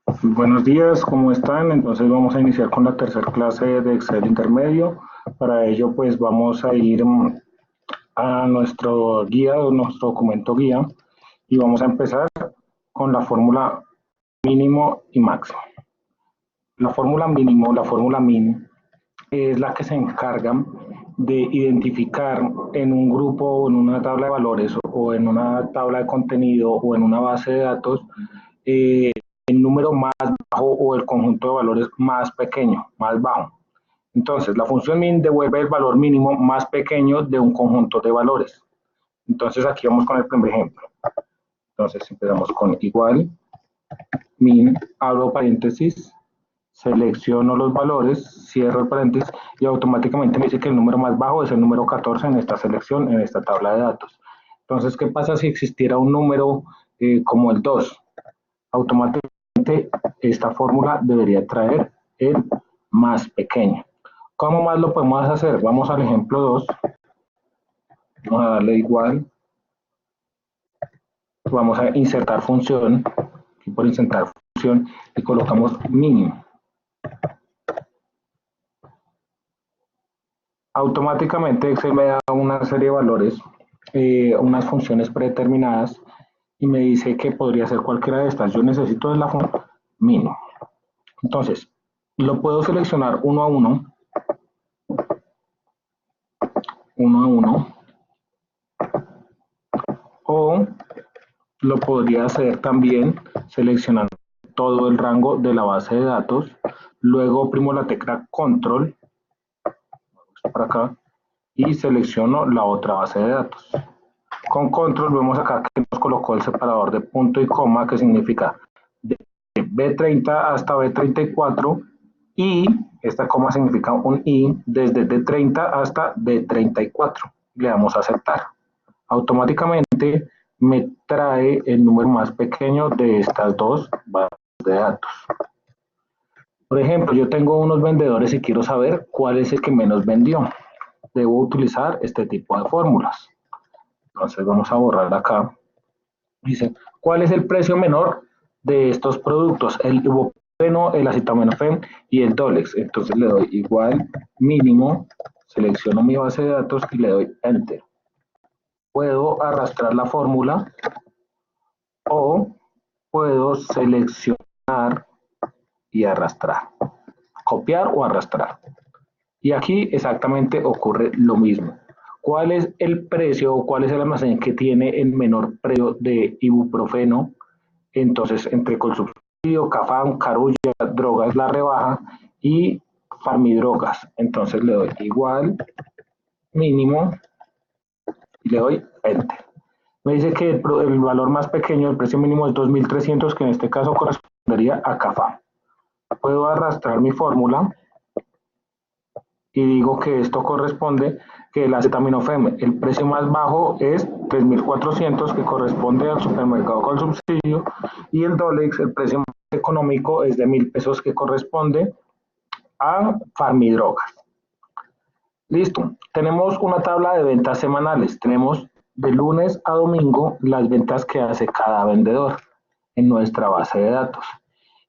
Buenos días, ¿cómo están? Entonces vamos a iniciar con la tercera clase de Excel intermedio. Para ello, pues vamos a ir a nuestro guía, nuestro documento guía, y vamos a empezar con la fórmula mínimo y máximo. La fórmula mínimo, la fórmula min, es la que se encarga de identificar en un grupo o en una tabla de valores o en una tabla de contenido o en una base de datos eh, el número más bajo o el conjunto de valores más pequeño, más bajo. Entonces, la función min devuelve el valor mínimo más pequeño de un conjunto de valores. Entonces, aquí vamos con el primer ejemplo. Entonces, empezamos con igual, min, abro paréntesis, selecciono los valores, cierro el paréntesis y automáticamente me dice que el número más bajo es el número 14 en esta selección, en esta tabla de datos. Entonces, ¿qué pasa si existiera un número como el 2? Automáticamente esta fórmula debería traer el más pequeño. ¿Cómo más lo podemos hacer? Vamos al ejemplo 2. Vamos a darle igual. Vamos a insertar función. Y por insertar función y colocamos mínimo. Automáticamente Excel me da una serie de valores, unas funciones predeterminadas y me dice que podría ser cualquiera de estas. Yo necesito de la función mínimo. Entonces, lo puedo seleccionar uno a uno, o lo podría hacer también seleccionando todo el rango de la base de datos, luego oprimo la tecla control para acá y selecciono la otra base de datos. Con control vemos acá que nos colocó el separador de punto y coma, que significa de B30 hasta B34, y esta coma significa un i desde D30 hasta D34. Le damos a aceptar. Automáticamente me trae el número más pequeño de estas dos bases de datos. Por ejemplo, yo tengo unos vendedores y quiero saber cuál es el que menos vendió. Debo utilizar este tipo de fórmulas. Entonces vamos a borrar acá. Dice, ¿cuál es el precio menor de estos productos? El ibuprofeno, el acetaminofén y el Dolex. Entonces le doy igual mínimo, selecciono mi base de datos y le doy enter. Puedo arrastrar la fórmula o puedo seleccionar y arrastrar, copiar o arrastrar. Y aquí exactamente ocurre lo mismo. ¿Cuál es el precio o cuál es el almacén que tiene el menor precio de ibuprofeno? Entonces, entre Colsubsidio, Cafam, Carulla, Drogas La Rebaja y Farmidrogas. Entonces le doy igual, mínimo, y le doy enter. Me dice que el valor más pequeño, el precio mínimo es 2.300, que en este caso correspondería a Cafam. Puedo arrastrar mi fórmula y digo que esto corresponde, que el acetaminofén, el precio más bajo es 3.400, que corresponde al supermercado con subsidio, y el Dolex, el precio más económico es de 1.000 pesos, que corresponde a Farmidrogas. Listo, tenemos una tabla de ventas semanales, tenemos de lunes a domingo las ventas que hace cada vendedor en nuestra base de datos.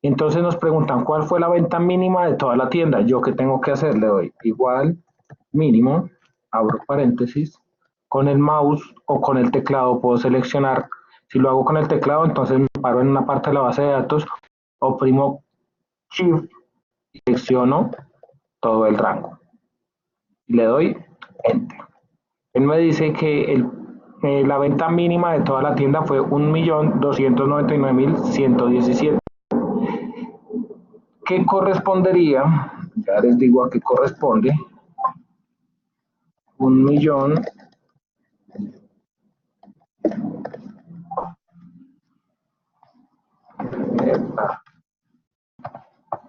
Entonces nos preguntan cuál fue la venta mínima de toda la tienda. ¿Yo qué tengo que hacer? Le doy igual, mínimo, abro paréntesis, con el mouse o con el teclado puedo seleccionar. Si lo hago con el teclado, entonces me paro en una parte de la base de datos, oprimo Shift y selecciono todo el rango. Y le doy Enter. Él me dice que la venta mínima de toda la tienda fue 1.299.117. ¿Qué correspondería? Ya les digo a qué corresponde. 1.000.000.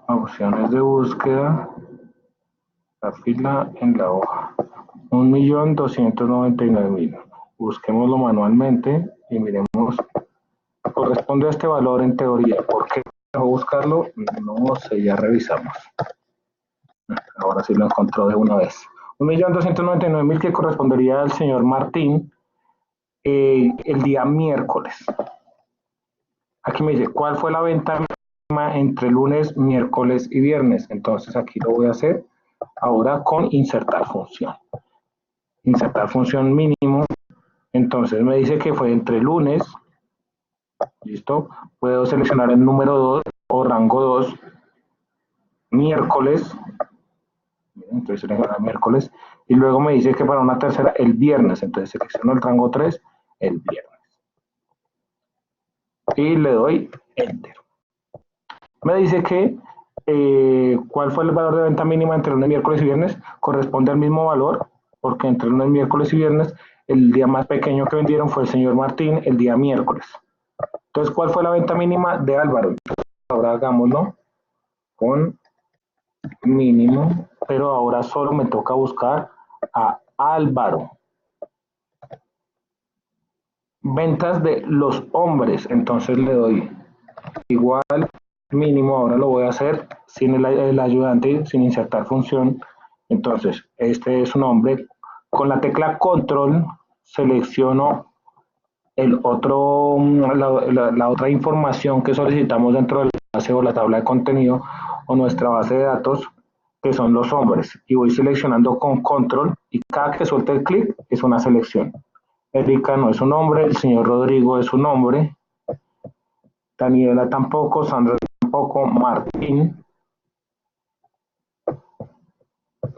Opciones de búsqueda. La fila en la hoja. 1.299.000. Busquémoslo manualmente y miremos. Corresponde a este valor en teoría. ¿Por qué debo buscarlo? No sé, ya revisamos. Ahora sí lo encontró de una vez. 1.299.000, que correspondería al señor Martín el día miércoles. Aquí me dice, ¿cuál fue la venta mínima entre lunes, miércoles y viernes. Entonces aquí lo voy a hacer ahora con insertar función. Insertar función mínimo. Entonces me dice que fue entre lunes. Listo. Puedo seleccionar el número 2 o rango 2. Miércoles. Entonces selecciono miércoles. Y luego me dice que para una tercera el viernes. Entonces selecciono el rango 3 el viernes. Y le doy Enter. Me dice que ¿cuál fue el valor de venta mínima entre lunes, miércoles y viernes? Corresponde al mismo valor, porque entre lunes, miércoles y viernes, el día más pequeño que vendieron fue el señor Martín, el día miércoles. Entonces, ¿cuál fue la venta mínima de Álvaro? Ahora hagámoslo con mínimo, pero ahora solo me toca buscar a Álvaro. Ventas de los hombres, entonces le doy igual mínimo, ahora lo voy a hacer sin el ayudante, sin insertar función. Entonces, este es un hombre. Con la tecla control selecciono el otro, la otra información que solicitamos dentro de la base o la tabla de contenido o nuestra base de datos, que son los hombres. Y voy seleccionando con control y cada que suelte el clic es una selección. Erika no es un hombre, el señor Rodrigo es un hombre, Daniela tampoco, Sandra tampoco, Martín.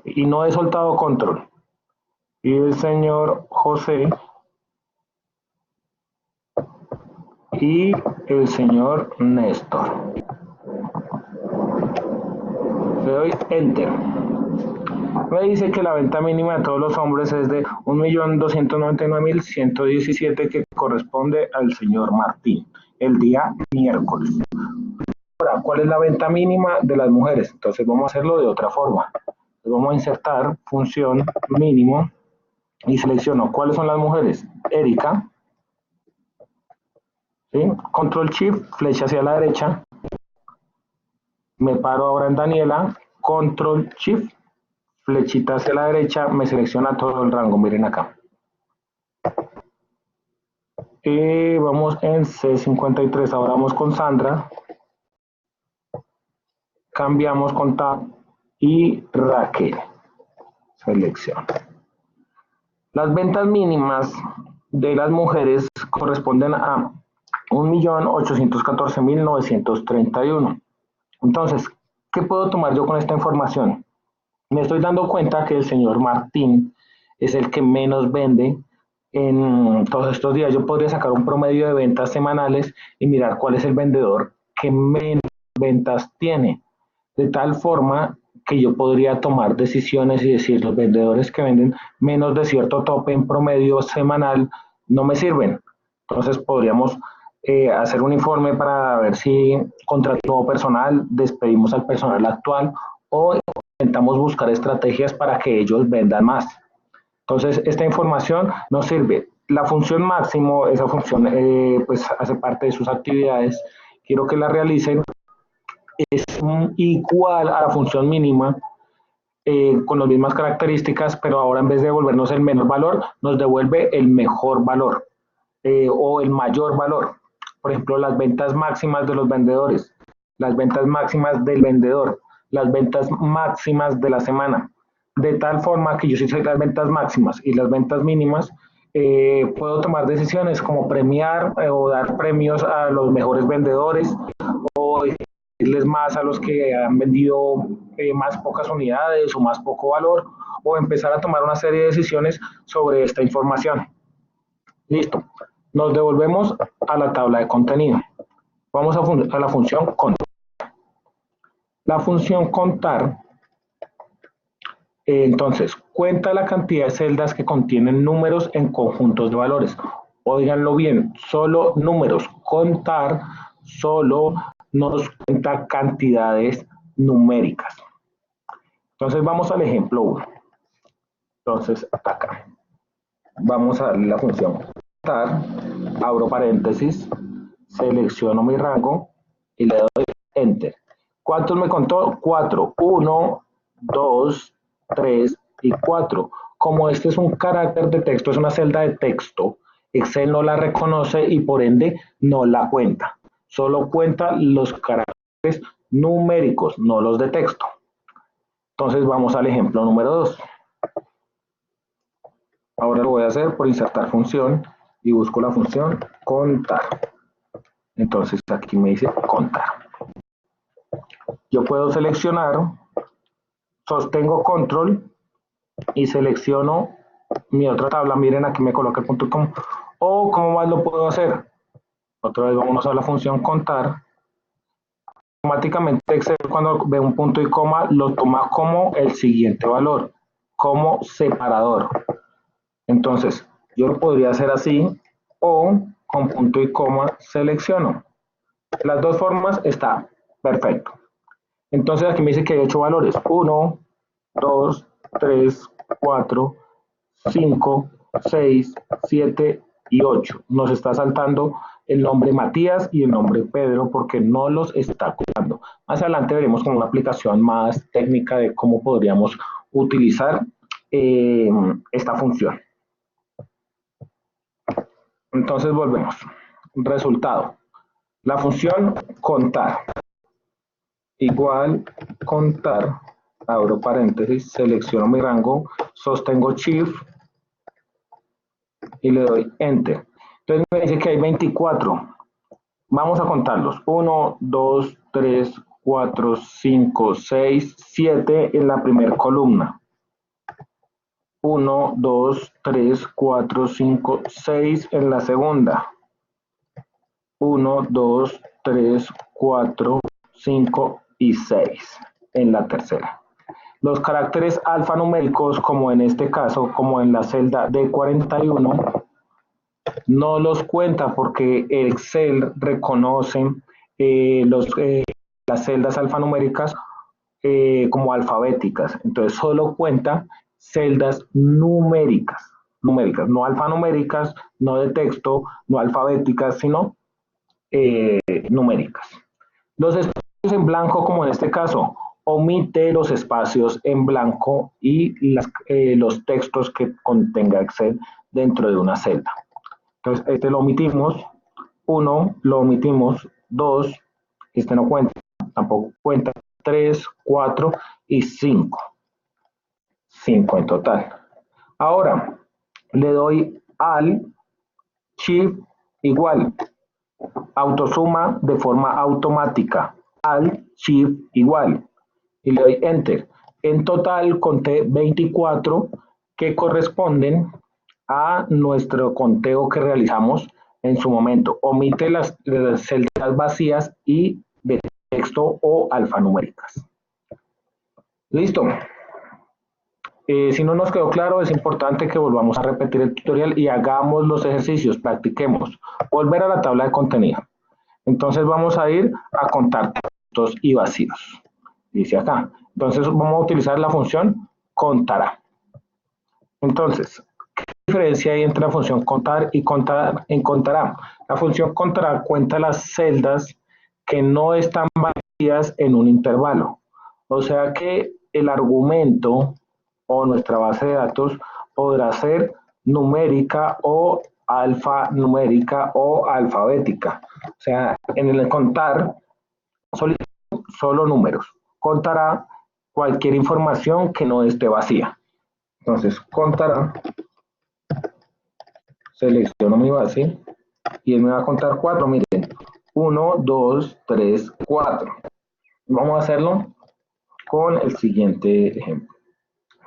Y no he soltado control. Y el señor José y el señor Néstor. Le doy Enter. Me dice que la venta mínima de todos los hombres es de 1.299.117, que corresponde al señor Martín, el día miércoles. Ahora, ¿cuál es la venta mínima de las mujeres? Entonces vamos a hacerlo de otra forma. Vamos a insertar función mínimo y selecciono cuáles son las mujeres. Erika, ¿sí? Control Shift, flecha hacia la derecha. Me paro ahora en Daniela, Control Shift, flechita hacia la derecha, me selecciona todo el rango, miren acá. Y vamos en C53, ahora vamos con Sandra. Cambiamos con Tab y Raquel. Selección. Las ventas mínimas de las mujeres corresponden a 1.814.931. Entonces, ¿qué puedo tomar yo con esta información? Me estoy dando cuenta que el señor Martín es el que menos vende en todos estos días. Yo podría sacar un promedio de ventas semanales y mirar cuál es el vendedor que menos ventas tiene. De tal forma que yo podría tomar decisiones y decir, los vendedores que venden menos de cierto tope en promedio semanal no me sirven. Entonces podríamos hacer un informe para ver si contratamos nuevo personal, despedimos al personal actual o intentamos buscar estrategias para que ellos vendan más. Entonces, esta información nos sirve. La función máximo, esa función pues hace parte de sus actividades. Quiero que la realicen. Es igual a la función mínima, con las mismas características, pero ahora en vez de devolvernos el menor valor, nos devuelve el mejor valor o el mayor valor. Por ejemplo, las ventas máximas de los vendedores, las ventas máximas del vendedor, las ventas máximas de la semana. De tal forma que yo si sé las ventas máximas y las ventas mínimas, puedo tomar decisiones como premiar o dar premios a los mejores vendedores o decirles más a los que han vendido más pocas unidades o más poco valor, o empezar a tomar una serie de decisiones sobre esta información. Listo. Nos devolvemos a la tabla de contenido. Vamos a la función contar. La función contar, entonces, cuenta la cantidad de celdas que contienen números en conjuntos de valores. Óiganlo bien, solo números. Contar solo nos cuenta cantidades numéricas. Entonces vamos al ejemplo 1. Entonces acá vamos a darle la función contar, abro paréntesis, selecciono mi rango y le doy Enter. ¿Cuántos me contó? 4. 1, 2, 3 y 4. Como este es un carácter de texto, es una celda de texto, Excel no la reconoce y por ende no la cuenta. Solo cuenta los caracteres numéricos, no los de texto. Entonces vamos al ejemplo número 2. Ahora lo voy a hacer por insertar función y busco la función contar. Entonces aquí me dice contar. Yo puedo seleccionar, sostengo control y selecciono mi otra tabla. Miren, aquí me coloca el punto y coma. O ¿cómo más lo puedo hacer? Otra vez vamos a la función contar. Automáticamente Excel, cuando ve un punto y coma, lo toma como el siguiente valor, como separador. Entonces, yo lo podría hacer así o con punto y coma selecciono. Las dos formas está perfecto. Entonces aquí me dice que hay 8 valores. 1, 2, 3, 4, 5, 6, 7 y 8. Nos está saltando el nombre Matías y el nombre Pedro porque no los está copiando. Más adelante veremos con una aplicación más técnica de cómo podríamos utilizar esta función. Entonces volvemos. Resultado. La función contar igual contar, abro paréntesis, selecciono mi rango, sostengo Shift y le doy Enter. Entonces me dice que hay 24. Vamos a contarlos. 1, 2, 3, 4, 5, 6, 7 en la primera columna. 1, 2, 3, 4, 5, 6 en la segunda. 1, 2, 3, 4, 5 y 6 en la tercera. Los caracteres alfanuméricos, como en este caso, como en la celda D41, no los cuenta porque Excel reconoce las celdas alfanuméricas como alfabéticas. Entonces solo cuenta celdas numéricas, no alfanuméricas, no de texto, no alfabéticas, sino numéricas. Los espacios en blanco, como en este caso, omite los espacios en blanco y los textos que contenga Excel dentro de una celda. Entonces, este lo omitimos, 1 lo omitimos, 2, este no cuenta, tampoco cuenta, 3, 4 y 5. 5 en total. Ahora, le doy al Shift igual, autosuma de forma automática, Alt, Shift igual, y le doy Enter. En total conté 24 que corresponden a nuestro conteo que realizamos en su momento. Omite las celdas vacías y de texto o alfanuméricas. Listo. Si no nos quedó claro, es importante que volvamos a repetir el tutorial y hagamos los ejercicios, practiquemos. Volver a la tabla de contenido. Entonces vamos a ir a contar textos y vacíos. Dice acá. Entonces vamos a utilizar la función contará. Entonces, ¿qué diferencia hay entre la función contar y contar en contará? La función contará cuenta las celdas que no están vacías en un intervalo. O sea que el argumento o nuestra base de datos podrá ser numérica o alfanumérica o alfabética. O sea, en el contar solo números. Contará cualquier información que no esté vacía. Entonces, contará, selecciono mi base y él me va a contar 4. Miren, 1, 2, 3, 4. Vamos a hacerlo con el siguiente ejemplo.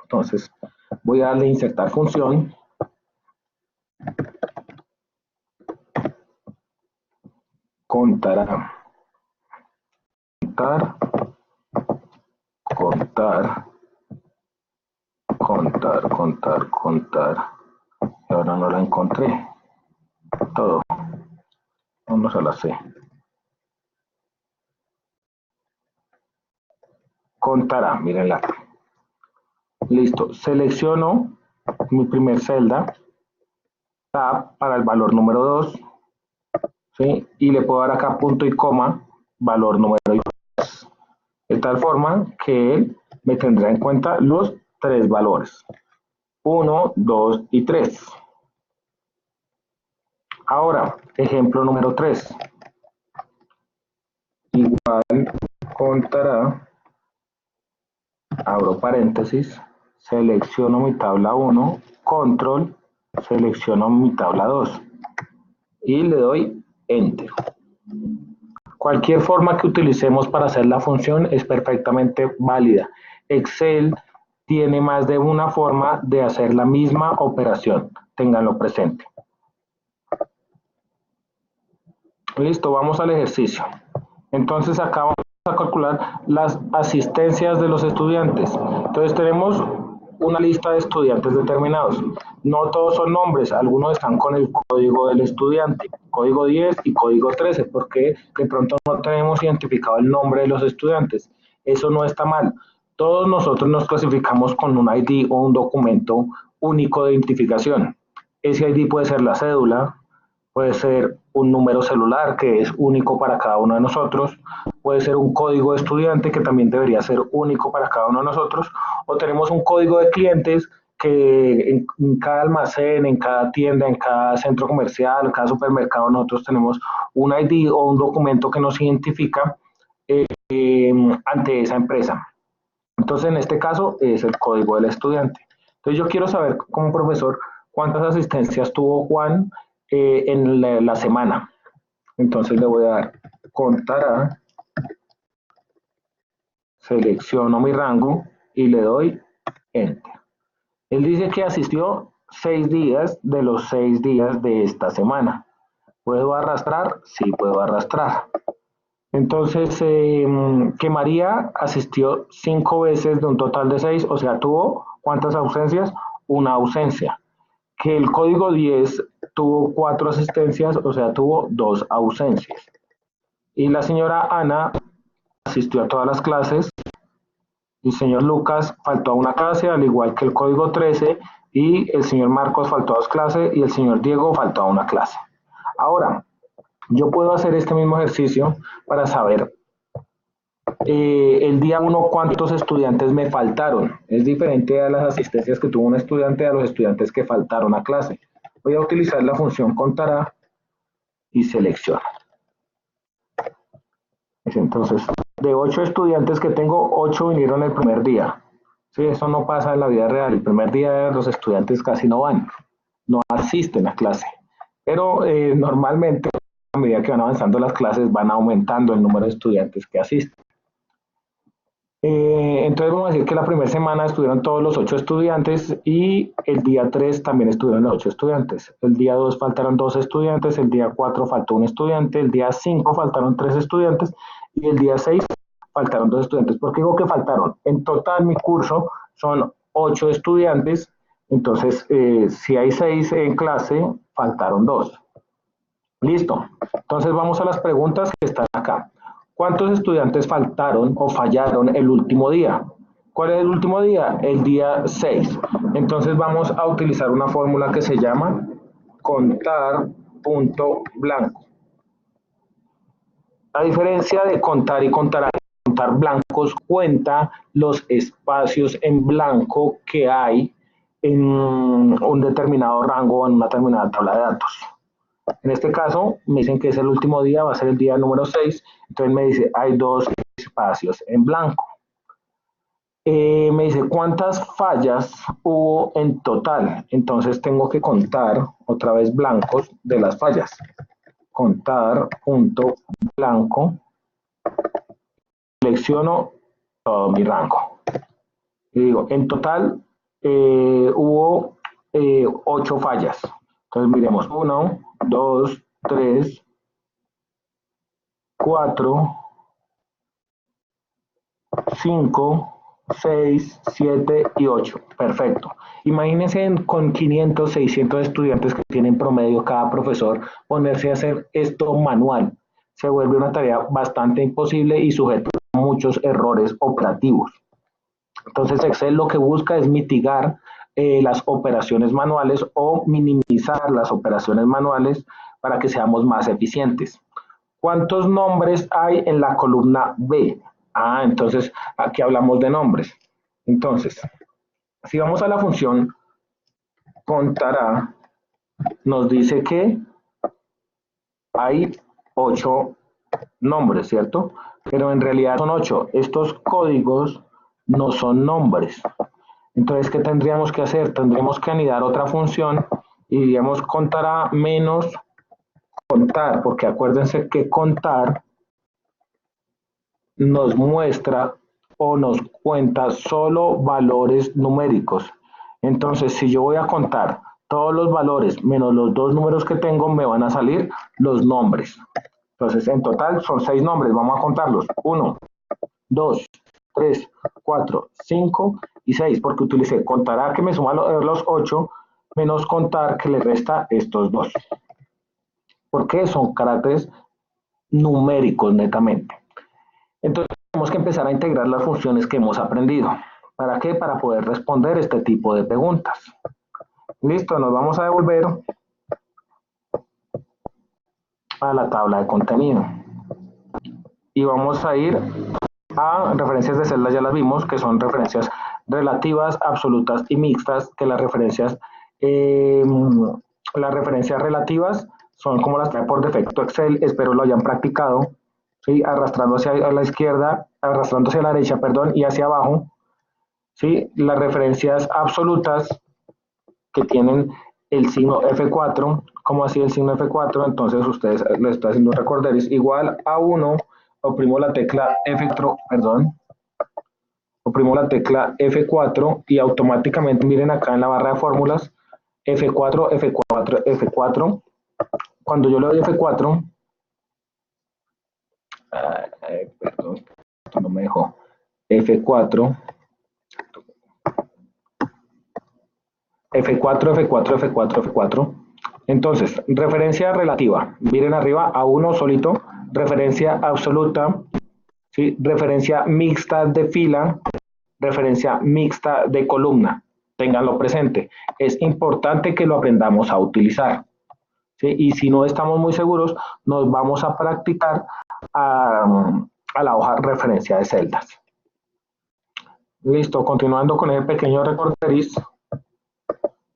Entonces, voy a darle insertar función. Contará. Contar. Contar. Contar, contar, contar. Y ahora no la encontré. Todo. Vamos a la C. Contará, mírenla. Listo. Selecciono mi primer celda. Tab para el valor número 2. ¿Sí? Y le puedo dar acá punto y coma, valor número 2. De tal forma que él me tendrá en cuenta los 3 valores. 1, 2 y 3. Ahora, ejemplo número 3. Igual contará, abro paréntesis, selecciono mi tabla 1, control, selecciono mi tabla 2 y le doy enter. Cualquier forma que utilicemos para hacer la función es perfectamente válida. Excel tiene más de una forma de hacer la misma operación, ténganlo presente. Listo, vamos al ejercicio. Entonces acá vamos a calcular las asistencias de los estudiantes. Entonces tenemos una lista de estudiantes determinados. No todos son nombres, algunos están con el código del estudiante, código 10 y código 13, porque de pronto no tenemos identificado el nombre de los estudiantes. Eso no está mal. Todos nosotros nos clasificamos con un ID o un documento único de identificación. Ese ID puede ser la cédula, puede ser un número celular que es único para cada uno de nosotros, puede ser un código de estudiante que también debería ser único para cada uno de nosotros, o tenemos un código de clientes que en cada almacén, en cada tienda, en cada centro comercial, en cada supermercado nosotros tenemos un ID o un documento que nos identifica ante esa empresa. Entonces en este caso es el código del estudiante. Entonces yo quiero saber como profesor cuántas asistencias tuvo Juan en la semana. Entonces le voy a dar contará, selecciono mi rango y le doy enter. Él dice que asistió 6 días de los 6 días de esta semana. ¿Puedo arrastrar? Sí, puedo arrastrar. Entonces, que María asistió 5 veces de un total de 6, o sea, tuvo ¿cuántas ausencias? Una ausencia. Que el código 10 tuvo 4 asistencias, o sea, tuvo 2 ausencias. Y la señora Ana asistió a todas las clases. El señor Lucas faltó a una clase, al igual que el código 13, y el señor Marcos faltó a 2 clases y el señor Diego faltó a una clase. Ahora, yo puedo hacer este mismo ejercicio para saber el día 1 cuántos estudiantes me faltaron. Es diferente a las asistencias que tuvo un estudiante a los estudiantes que faltaron a clase. Voy a utilizar la función contará y selecciono. Entonces, de 8 estudiantes que tengo, 8 vinieron el primer día. Sí, eso no pasa en la vida real. El primer día los estudiantes casi no van, no asisten a clase. Pero normalmente, a medida que van avanzando las clases, van aumentando el número de estudiantes que asisten. Entonces vamos a decir que la primera semana estuvieron todos los 8 estudiantes y el día 3 también estuvieron los 8 estudiantes. El día 2 faltaron 2 estudiantes, el día 4 faltó un estudiante, el día 5 faltaron 3 estudiantes y el día 6 faltaron 2 estudiantes. ¿Por qué digo que faltaron? En total mi curso son 8 estudiantes, entonces si hay 6 en clase, faltaron 2. Listo. Entonces vamos a las preguntas que están acá. ¿Cuántos estudiantes faltaron o fallaron el último día? ¿Cuál es el último día? El día 6. Entonces vamos a utilizar una fórmula que se llama contar punto blanco. A diferencia de contar y contar blancos, cuenta los espacios en blanco que hay en un determinado rango o en una determinada tabla de datos. En este caso, me dicen que es el último día, va a ser el día número 6, entonces me dice, hay 2 espacios en blanco. Me dice, ¿cuántas fallas hubo en total? Entonces tengo que contar, otra vez blancos, de las fallas. Contar, punto, blanco, selecciono todo mi rango. Y digo, en total hubo 8 fallas. Entonces miremos, 1, 2, 3, 4, 5, 6, 7 y 8. Perfecto. Imagínense con 500, 600 estudiantes que tienen promedio cada profesor, ponerse a hacer esto manual. Se vuelve una tarea bastante imposible y sujeta a muchos errores operativos. Entonces Excel lo que busca es mitigar las operaciones manuales o minimizar las operaciones manuales para que seamos más eficientes. ¿Cuántos nombres hay en la columna B? Entonces aquí hablamos de nombres. Entonces, si vamos a la función contará, nos dice que hay 8 nombres, ¿cierto? pero en realidad son 8. Estos códigos no son nombres. Entonces, ¿qué tendríamos que hacer? Tendríamos que anidar otra función y diríamos contará menos contar, porque acuérdense que contar nos muestra o nos cuenta solo valores numéricos. Entonces, si yo voy a contar todos los valores menos los dos números que tengo, me van a salir los nombres. Entonces, en total son 6 nombres. Vamos a contarlos. 1, 2, 3, 4, 5 y 6, porque utilicé contará que me suma los 8 menos contar que le resta estos 2. Porque son caracteres numéricos netamente. Entonces tenemos que empezar a integrar las funciones que hemos aprendido. ¿Para qué? Para poder responder este tipo de preguntas. Listo, nos vamos a devolver a la tabla de contenido. Y vamos a ir a referencias de celdas, ya las vimos, que son referencias relativas, absolutas y mixtas, que las referencias relativas son como las trae por defecto Excel, espero lo hayan practicado, ¿sí? Arrastrándose a la izquierda, arrastrándose a la derecha, perdón, y hacia abajo, ¿sí? Las referencias absolutas que tienen el signo F4, ¿cómo así el signo F4? Entonces ustedes les estoy haciendo recordar, es igual a 1, oprimo la tecla F4, perdón, oprimo la tecla F4 y automáticamente, miren acá en la barra de fórmulas, F4, F4, F4. Cuando yo le doy F4, perdón, esto no me dejó, F4, F4, F4, F4, F4. Entonces, referencia relativa, miren arriba, a 1 solito, referencia absoluta, ¿sí? Referencia mixta de fila, referencia mixta de columna. Ténganlo presente. Es importante que lo aprendamos a utilizar, ¿sí? Y si no estamos muy seguros, nos vamos a practicar a la hoja referencia de celdas. Listo, continuando con el pequeño recorderis,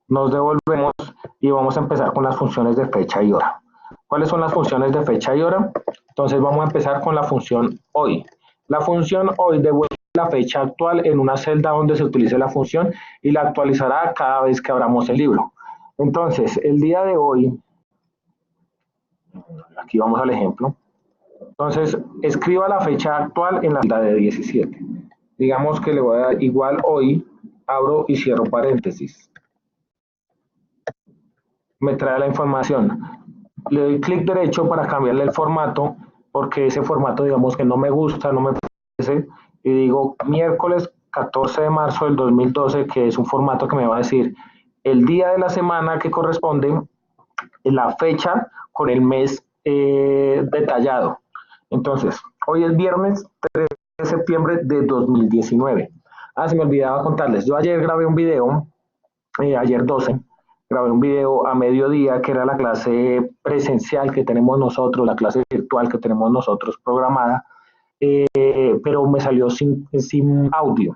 nos devolvemos y vamos a empezar con las funciones de fecha y hora. ¿Cuáles son las funciones de fecha y hora? Entonces vamos a empezar con la función hoy. La función hoy devuelve la fecha actual en una celda donde se utilice la función y la actualizará cada vez que abramos el libro. Entonces, el día de hoy, aquí vamos al ejemplo. Entonces, escriba la fecha actual en la celda de 17. Digamos que le voy a dar igual hoy, abro y cierro paréntesis. Me trae la información. Le doy clic derecho para cambiarle el formato, porque ese formato digamos que no me gusta, no me parece, y digo miércoles 14 de marzo del 2012, que es un formato que me va a decir el día de la semana que corresponde, la fecha con el mes detallado. Entonces, hoy es viernes 3 de septiembre de 2019. Se me olvidaba contarles, yo ayer grabé un video, ayer 12, grabé un video a mediodía que era la clase presencial que tenemos nosotros, la clase virtual que tenemos nosotros programada, pero me salió sin audio.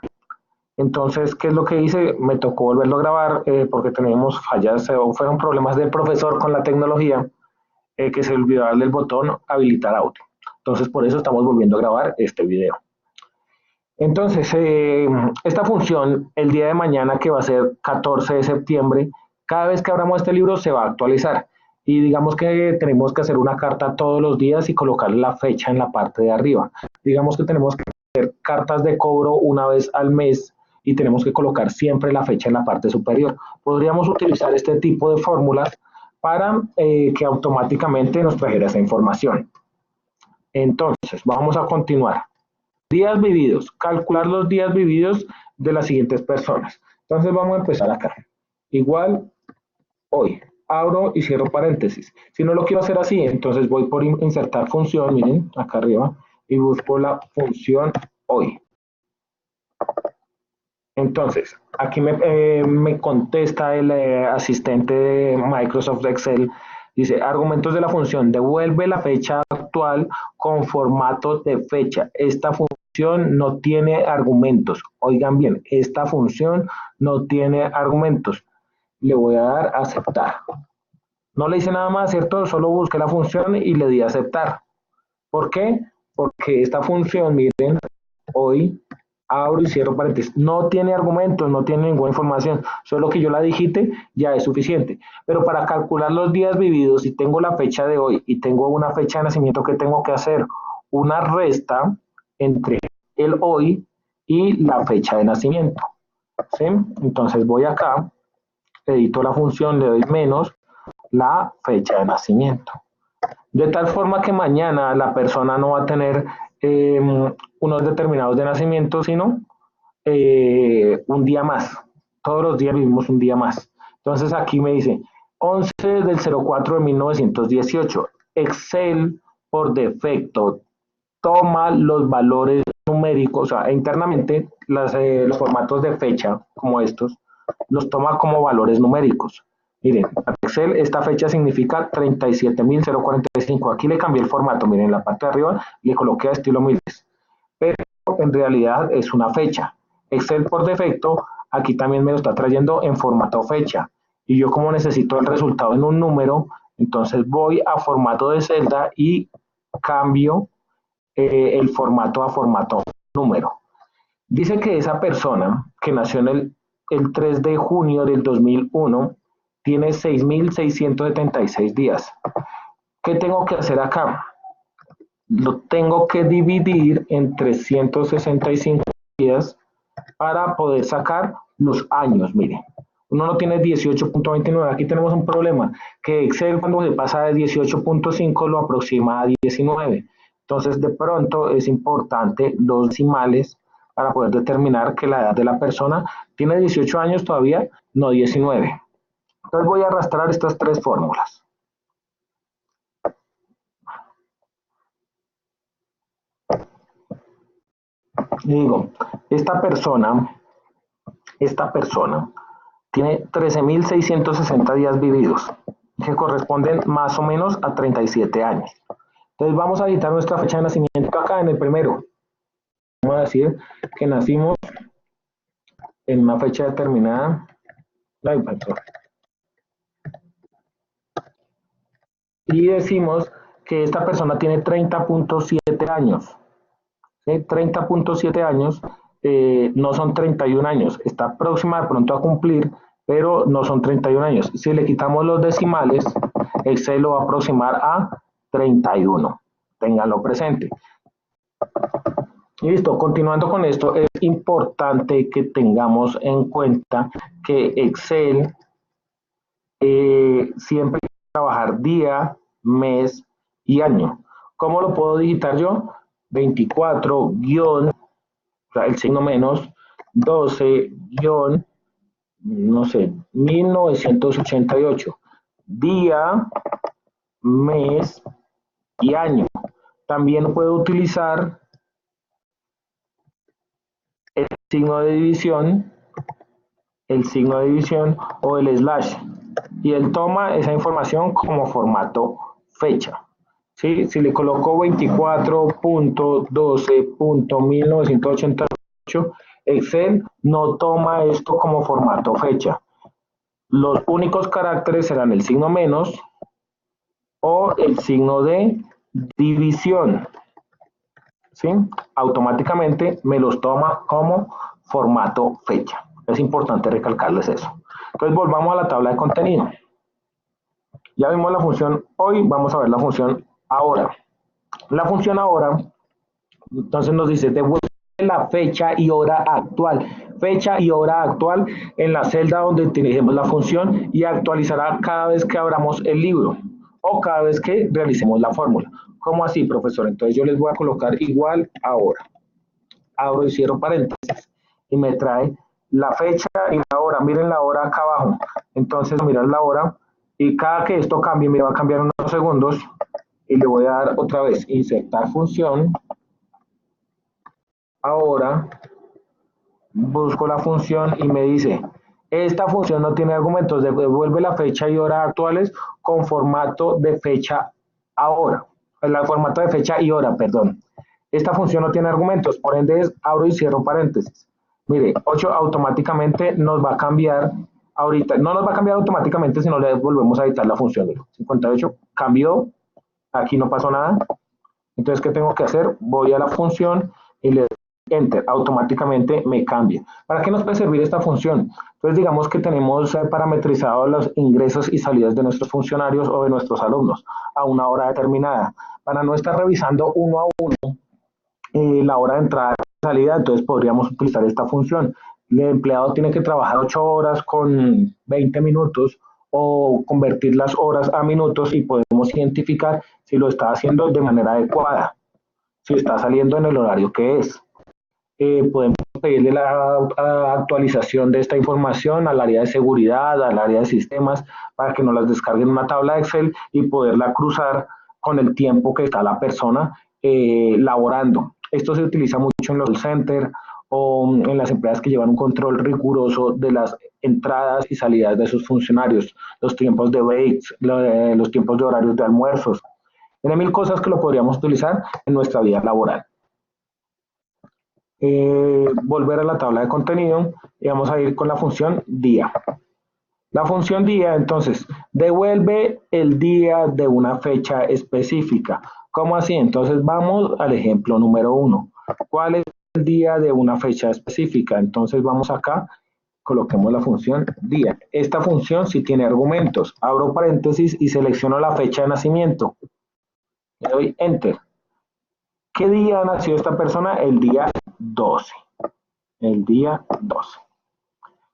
Entonces, ¿qué es lo que hice? Me tocó volverlo a grabar porque teníamos fallas o fueron problemas del profesor con la tecnología que se olvidó darle el botón habilitar audio. Entonces, por eso estamos volviendo a grabar este video. Entonces, esta función, el día de mañana, que va a ser 14 de septiembre, cada vez que abramos este libro se va a actualizar. Y digamos que tenemos que hacer una carta todos los días y colocar la fecha en la parte de arriba. Digamos que tenemos que hacer cartas de cobro una vez al mes y tenemos que colocar siempre la fecha en la parte superior. Podríamos utilizar este tipo de fórmulas para que automáticamente nos trajera esa información. Entonces, vamos a continuar. Días vividos, calcular los días vividos de las siguientes personas. Entonces vamos a empezar acá. Igual hoy, abro y cierro paréntesis. Si no lo quiero hacer así, entonces voy por insertar función, miren, acá arriba, y busco la función hoy. Entonces, aquí me contesta el asistente de Microsoft Excel. Dice, argumentos de la función, devuelve la fecha actual con formato de fecha. Esta función no tiene argumentos. Oigan bien, esta función no tiene argumentos. Le voy a dar a aceptar. No le hice nada más, ¿cierto? Solo busqué la función y le di a aceptar. ¿Por qué? porque esta función, miren, hoy abro y cierro paréntesis, no tiene argumentos, no tiene ninguna información, solo que yo la digite ya es suficiente. Pero para calcular los días vividos, si tengo la fecha de hoy y tengo una fecha de nacimiento, ¿qué tengo que hacer? Una resta entre el hoy y la fecha de nacimiento, ¿sí? Entonces voy acá, edito la función, le doy menos la fecha de nacimiento. De tal forma que mañana la persona no va a tener unos determinados de nacimiento, sino un día más. Todos los días vivimos un día más. Entonces aquí me dice 11 del 04 de 1918. Excel por defecto toma los valores numéricos, o sea, internamente los formatos de fecha como estos, los toma como valores numéricos. Miren, para Excel esta fecha significa 37.045. Aquí le cambié el formato, miren, en la parte de arriba le coloqué a estilo miles, pero en realidad es una fecha. Excel por defecto aquí también me lo está trayendo en formato fecha. Y yo como necesito el resultado en un número, entonces voy a formato de celda y cambio el formato a formato número. Dice que esa persona que nació en el 3 de junio del 2001 tiene 6.676 días. ¿Qué tengo que hacer acá? Lo tengo que dividir en 365 días para poder sacar los años. Mire, uno no tiene 18.29. Aquí tenemos un problema, que Excel cuando se pasa de 18.5 lo aproxima a 19. Entonces, de pronto es importante los decimales para poder determinar que la edad de la persona tiene 18 años todavía, no 19. Entonces voy a arrastrar estas tres fórmulas. Y digo, esta persona tiene 13.660 días vividos, que corresponden más o menos a 37 años. Entonces vamos a editar nuestra fecha de nacimiento acá en el primero. Vamos a decir que nacimos en una fecha determinada. Y decimos que esta persona tiene 30.7 años. ¿Sí? 30.7 años no son 31 años. Está próxima de pronto a cumplir, pero no son 31 años. Si le quitamos los decimales, Excel lo va a aproximar a 31. Ténganlo presente. Listo, continuando con esto, es importante que tengamos en cuenta que Excel siempre hay que trabajar día, mes y año. ¿Cómo lo puedo digitar yo? 24 guión, o sea, el signo menos, 12 guión, no sé, 1988. Día, mes y año. También puedo utilizar el signo de división o el slash. Y él toma esa información como formato fecha. ¿Sí? Si le coloco 24.12.1988, Excel no toma esto como formato fecha. Los únicos caracteres serán el signo menos o el signo de división. ¿Sí? Automáticamente me los toma como formato fecha. Es importante recalcarles eso. Entonces volvamos a la tabla de contenido. Ya vimos la función hoy, vamos a ver la función ahora. La función ahora, entonces nos dice, devuelve la fecha y hora actual. Fecha y hora actual en la celda donde utilicemos la función y actualizará cada vez que abramos el libro o cada vez que realicemos la fórmula. ¿Cómo así, profesor? Entonces yo les voy a colocar igual ahora. Abro y cierro paréntesis y me trae la fecha y la hora. Miren la hora acá abajo. Entonces, mirar la hora y cada que esto cambie, me va a cambiar unos segundos y le voy a dar otra vez insertar función. Ahora busco la función y me dice, esta función no tiene argumentos, devuelve la fecha y hora actuales con formato de fecha ahora. El formato de fecha y hora, perdón. Esta función no tiene argumentos, por ende abro y cierro paréntesis. Mire, 8 automáticamente nos va a cambiar ahorita, no nos va a cambiar automáticamente si no le volvemos a editar la función. 58 cambió, aquí no pasó nada. Entonces, ¿qué tengo que hacer? Voy a la función y le doy Enter, automáticamente me cambia. ¿Para qué nos puede servir esta función? Entonces, digamos que tenemos parametrizados los ingresos y salidas de nuestros funcionarios o de nuestros alumnos a una hora determinada. Para no estar revisando uno a uno la hora de entrada y salida, entonces podríamos utilizar esta función. El empleado tiene que trabajar 8 horas con 20 minutos o convertir las horas a minutos y podemos identificar si lo está haciendo de manera adecuada, si está saliendo en el horario que es. Podemos pedirle la actualización de esta información al área de seguridad, al área de sistemas, para que nos las descarguen en una tabla de Excel y poderla cruzar con el tiempo que está la persona laborando. Esto se utiliza mucho en los call centers o en las empresas que llevan un control riguroso de las entradas y salidas de sus funcionarios, los tiempos de breaks, los tiempos de horarios de almuerzos. Tiene mil cosas que lo podríamos utilizar en nuestra vida laboral. Volver a la tabla de contenido y vamos a ir con la función día. La función día, entonces, devuelve el día de una fecha específica. ¿Cómo así? Entonces vamos al ejemplo número 1. ¿Cuál es el día de una fecha específica? Entonces vamos acá, coloquemos la función día. Esta función sí tiene argumentos. Abro paréntesis y selecciono la fecha de nacimiento. Le doy Enter. ¿Qué día nació esta persona? El día 12. El día 12.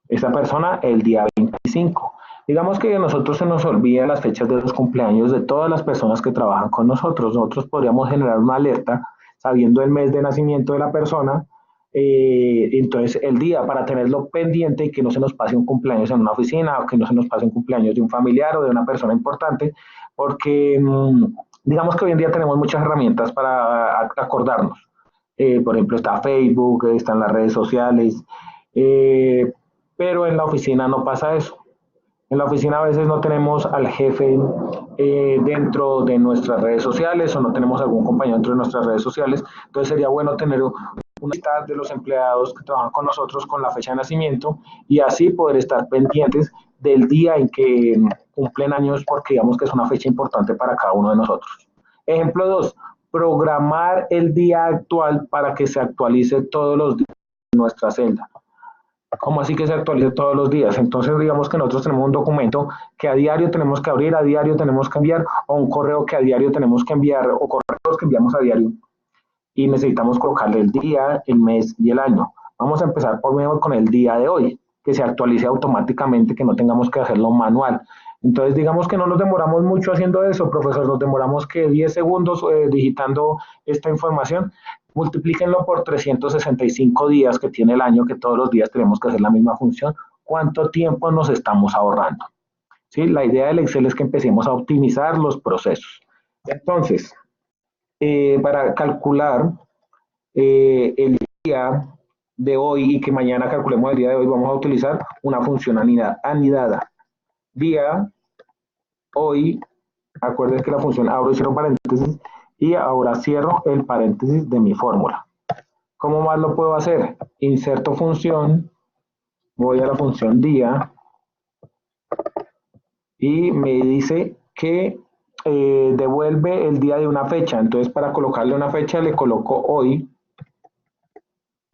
Esta persona el día 25. Digamos que a nosotros se nos olvidan las fechas de los cumpleaños de todas las personas que trabajan con nosotros. Nosotros podríamos generar una alerta sabiendo el mes de nacimiento de la persona, entonces el día para tenerlo pendiente y que no se nos pase un cumpleaños en una oficina o que no se nos pase un cumpleaños de un familiar o de una persona importante, porque digamos que hoy en día tenemos muchas herramientas para acordarnos. Por ejemplo, está Facebook, están las redes sociales, pero en la oficina no pasa eso. En la oficina a veces no tenemos al jefe dentro de nuestras redes sociales o no tenemos algún compañero dentro de nuestras redes sociales. Entonces sería bueno tener una lista de los empleados que trabajan con nosotros con la fecha de nacimiento y así poder estar pendientes del día en que cumplen años porque digamos que es una fecha importante para cada uno de nosotros. Ejemplo 2, programar el día actual para que se actualice todos los días en nuestra celda. ¿Cómo así que se actualice todos los días? Entonces, digamos que nosotros tenemos un documento que a diario tenemos que abrir, a diario tenemos que enviar, o un correo que a diario tenemos que enviar, o correos que enviamos a diario, y necesitamos colocarle el día, el mes y el año. Vamos a empezar por medio con el día de hoy, que se actualice automáticamente, que no tengamos que hacerlo manual. Entonces, digamos que no nos demoramos mucho haciendo eso, profesor, nos demoramos que 10 segundos digitando esta información. Multiplíquenlo por 365 días que tiene el año, que todos los días tenemos que hacer la misma función. ¿Cuánto tiempo nos estamos ahorrando? ¿Sí? La idea del Excel es que empecemos a optimizar los procesos. Entonces, para calcular el día de hoy y que mañana calculemos el día de hoy, vamos a utilizar una función anidada. Día, hoy, acuérdense que la función abro y cierro paréntesis y ahora cierro el paréntesis de mi fórmula. ¿Cómo más lo puedo hacer? Inserto función, voy a la función día y me dice que devuelve el día de una fecha. Entonces, para colocarle una fecha, le coloco hoy.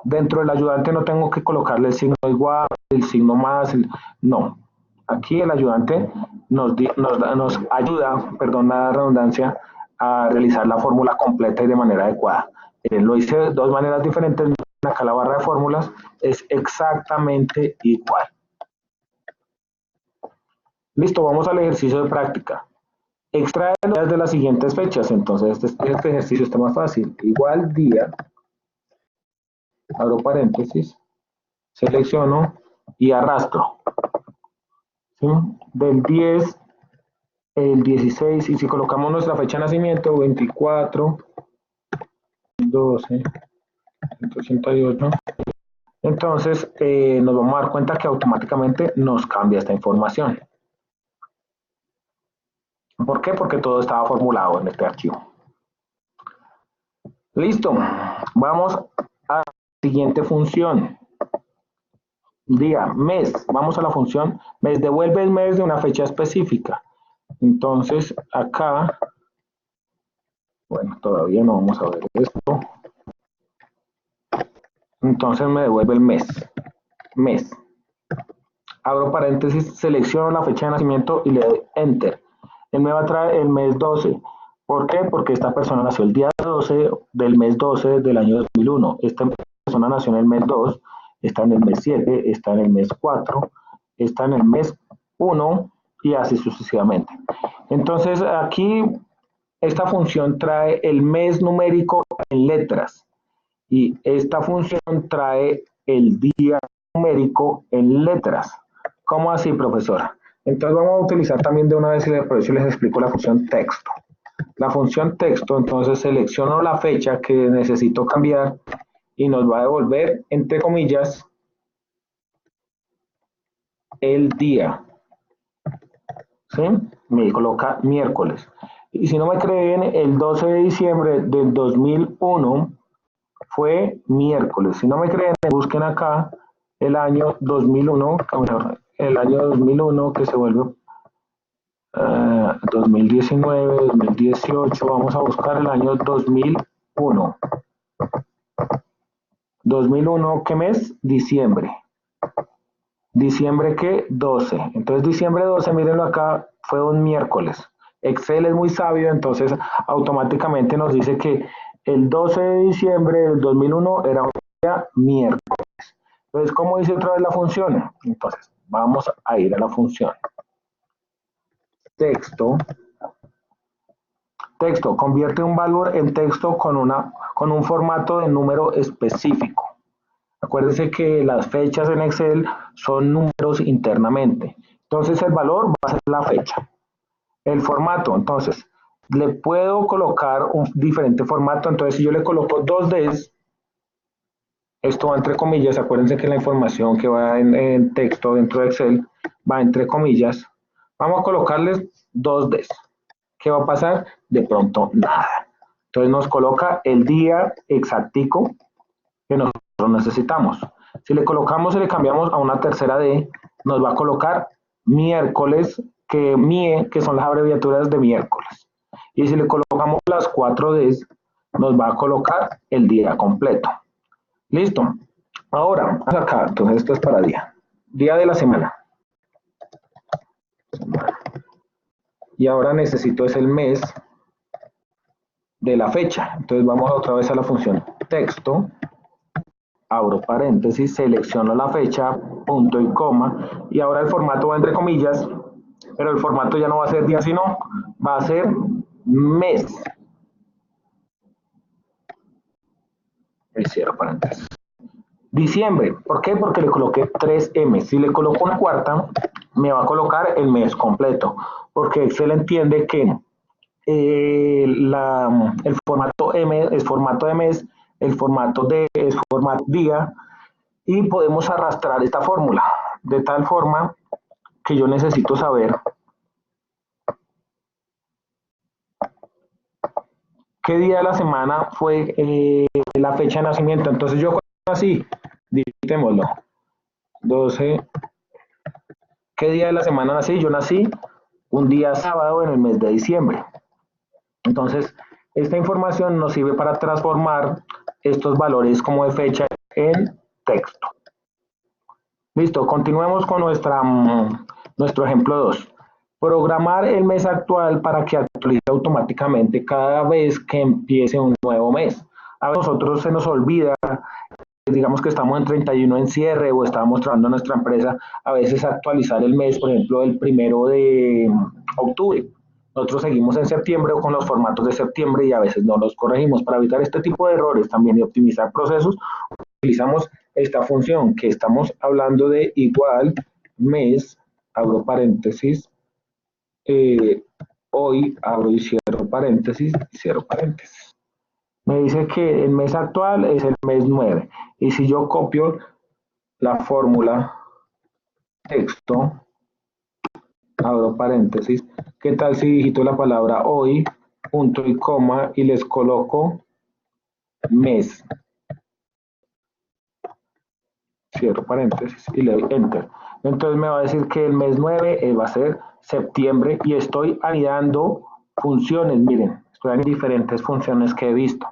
Dentro del ayudante no tengo que colocarle el signo igual, el signo más, no. Aquí el ayudante nos ayuda, perdón la redundancia, a realizar la fórmula completa y de manera adecuada. Lo hice de dos maneras diferentes. Acá la barra de fórmulas es exactamente igual. Listo, vamos al ejercicio de práctica. Extrae los días de las siguientes fechas. Entonces, este ejercicio está más fácil. Igual día, abro paréntesis, selecciono y arrastro. ¿Sí? Del 10, el 16, y si colocamos nuestra fecha de nacimiento, 24, 12, 188, entonces nos vamos a dar cuenta que automáticamente nos cambia esta información. ¿Por qué? Porque todo estaba formulado en este archivo. Listo, vamos a la siguiente función. Día, mes, vamos a la función mes, devuelve el mes de una fecha específica. Entonces acá Bueno, todavía no vamos a ver esto. Entonces me devuelve el mes. Mes. Abro paréntesis, selecciono la fecha de nacimiento y le doy Enter. Él me va a traer el mes 12. ¿Por qué? Porque esta persona nació el día 12 del mes 12 del año 2001. Esta persona nació en el mes 2, está en el mes 7, está en el mes 4, está en el mes 1 y así sucesivamente. Entonces aquí esta función trae el mes numérico en letras y esta función trae el día numérico en letras. ¿Cómo así, profesora? Entonces vamos a utilizar también de una vez, por eso les explico la función texto. La función texto, entonces selecciono la fecha que necesito cambiar y nos va a devolver, entre comillas, el día. ¿Sí? Me coloca miércoles. Y si no me creen, el 12 de diciembre del 2001 fue miércoles. Si no me creen, busquen acá el año 2001, el año 2001 que se vuelve 2019, 2018, vamos a buscar el año 2001. 2001, ¿qué mes? Diciembre. ¿Diciembre qué? 12. Entonces diciembre 12, mírenlo acá, fue un miércoles. Excel es muy sabio, entonces automáticamente nos dice que el 12 de diciembre del 2001 era un día miércoles. Entonces, ¿cómo dice otra vez la función? Entonces, vamos a ir a la función. Texto. Texto, convierte un valor en texto con un formato de número específico. Acuérdense que las fechas en Excel son números internamente. Entonces el valor va a ser la fecha. El formato, entonces, le puedo colocar un diferente formato. Entonces si yo le coloco 2Ds, esto va entre comillas. Acuérdense que la información que va en texto dentro de Excel va entre comillas. Vamos a colocarles 2Ds. ¿Qué va a pasar? De pronto nada. Entonces nos coloca el día exactico que nosotros necesitamos. Si le colocamos y le cambiamos a una tercera D, nos va a colocar miércoles, que son las abreviaturas de miércoles. Y si le colocamos las 4D, nos va a colocar el día completo. Listo. Ahora, acá, entonces esto es para día. Día de la semana. Y ahora necesito es el mes de la fecha. Entonces vamos otra vez a la función texto. Abro paréntesis, selecciono la fecha, punto y coma, y ahora el formato va entre comillas, pero el formato ya no va a ser día, sino va a ser mes. Y cierro paréntesis. Diciembre, ¿por qué? Porque le coloqué 3M. Si le coloco una cuarta, me va a colocar el mes completo, porque Excel entiende que el formato M es formato de mes, el formato D es formato día, y podemos arrastrar esta fórmula de tal forma que yo necesito saber qué día de la semana fue la fecha de nacimiento. Entonces yo nací, digitémoslo, 12, ¿qué día de la semana nací? Yo nací un día sábado en el mes de diciembre. Entonces, esta información nos sirve para transformar estos valores como de fecha en texto. Listo, continuemos con nuestro ejemplo 2. Programar el mes actual para que actualice automáticamente cada vez que empiece un nuevo mes. A nosotros se nos olvida, digamos que estamos en 31 en cierre o estamos trabajando en nuestra empresa, a veces actualizar el mes, por ejemplo, el 1 de octubre. Nosotros seguimos en septiembre o con los formatos de septiembre y a veces no los corregimos. Para evitar este tipo de errores también y optimizar procesos, utilizamos esta función que estamos hablando de igual mes, abro paréntesis, hoy abro y cierro paréntesis, cierro paréntesis. Me dice que el mes actual es el mes 9 y si yo copio la fórmula texto, abro paréntesis, ¿qué tal si digito la palabra hoy, punto y coma y les coloco mes? Cierro paréntesis y le doy enter. Entonces me va a decir que el mes 9 va a ser septiembre y estoy anidando funciones, miren, Vean diferentes funciones que he visto.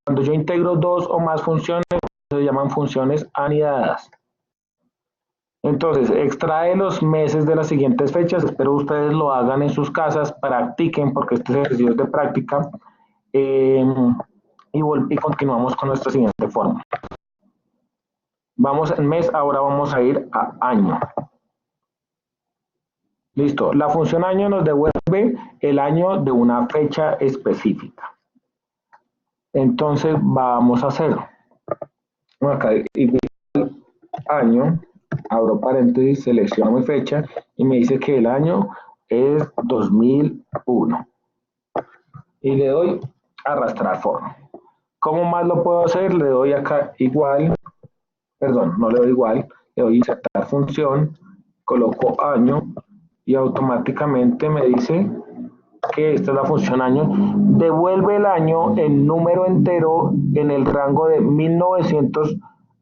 Cuando yo integro dos o más funciones, se llaman funciones anidadas. Entonces, extrae los meses de las siguientes fechas. Espero ustedes lo hagan en sus casas, practiquen, porque este ejercicio es de práctica. Y continuamos con nuestra siguiente fórmula. Vamos en mes, ahora vamos a ir a año. Listo, la función año nos devuelve el año de una fecha específica. Entonces vamos a hacerlo. Acá igual año, abro paréntesis, selecciono mi fecha y me dice que el año es 2001. Y le doy arrastrar forma. ¿Cómo más lo puedo hacer? Le doy acá igual, perdón, no le doy igual, le doy insertar función, coloco año y automáticamente me dice que esta es la función año, devuelve el año en número entero en el rango de 1900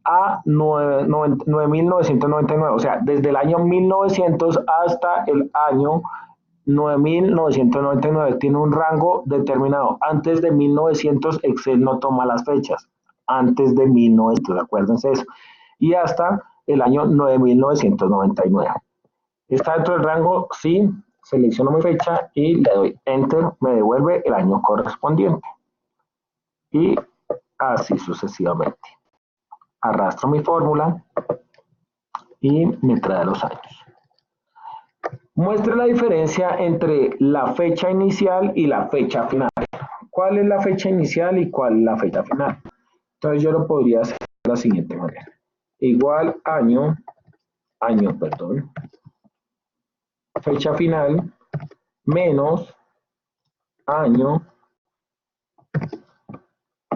a 9999, o sea, desde el año 1900 hasta el año 9999, tiene un rango determinado. Antes de 1900 Excel no toma las fechas, antes de 1900, acuérdense eso, y hasta el año 9999. ¿Está dentro del rango? Sí. Selecciono mi fecha y le doy Enter, me devuelve el año correspondiente. Y así sucesivamente. Arrastro mi fórmula y me trae los años. Muestre la diferencia entre la fecha inicial y la fecha final. ¿Cuál es la fecha inicial y cuál es la fecha final? Entonces yo lo podría hacer de la siguiente manera. Igual año, fecha final, menos año,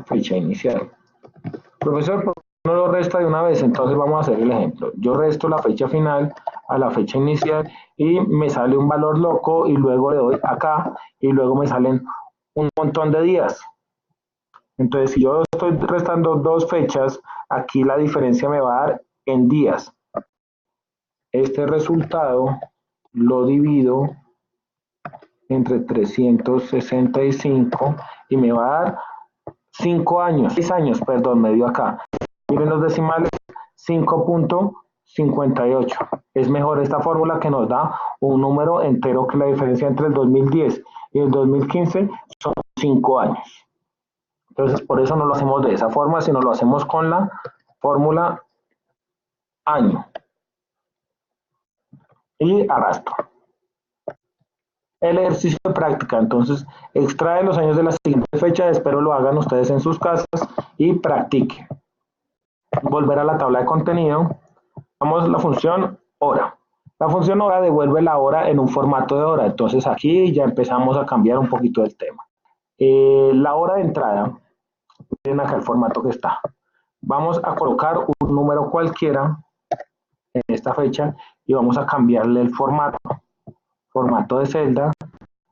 fecha inicial. Profesor, ¿por qué no lo resta de una vez? Entonces vamos a hacer el ejemplo. Yo resto la fecha final a la fecha inicial y me sale un valor loco y luego le doy acá y luego me salen un montón de días. Entonces, si yo estoy restando dos fechas, aquí la diferencia me va a dar en días. Este resultado lo divido entre 365 y me va a dar 5 años, 6 años, perdón, me dio acá. Miren los decimales, 5.58. Es mejor esta fórmula que nos da un número entero, que la diferencia entre el 2010 y el 2015 son 5 años. Entonces, por eso no lo hacemos de esa forma, sino lo hacemos con la fórmula año. Y arrastro. El ejercicio de práctica, entonces, extrae los años de la siguiente fecha, espero lo hagan ustedes en sus casas y practiquen. Volver a la tabla de contenido, vamos a la función hora. La función hora devuelve la hora en un formato de hora, entonces aquí ya empezamos a cambiar un poquito el tema. La hora de entrada, miren acá el formato que está. Vamos a colocar un número cualquiera en esta fecha y vamos a cambiarle el formato de celda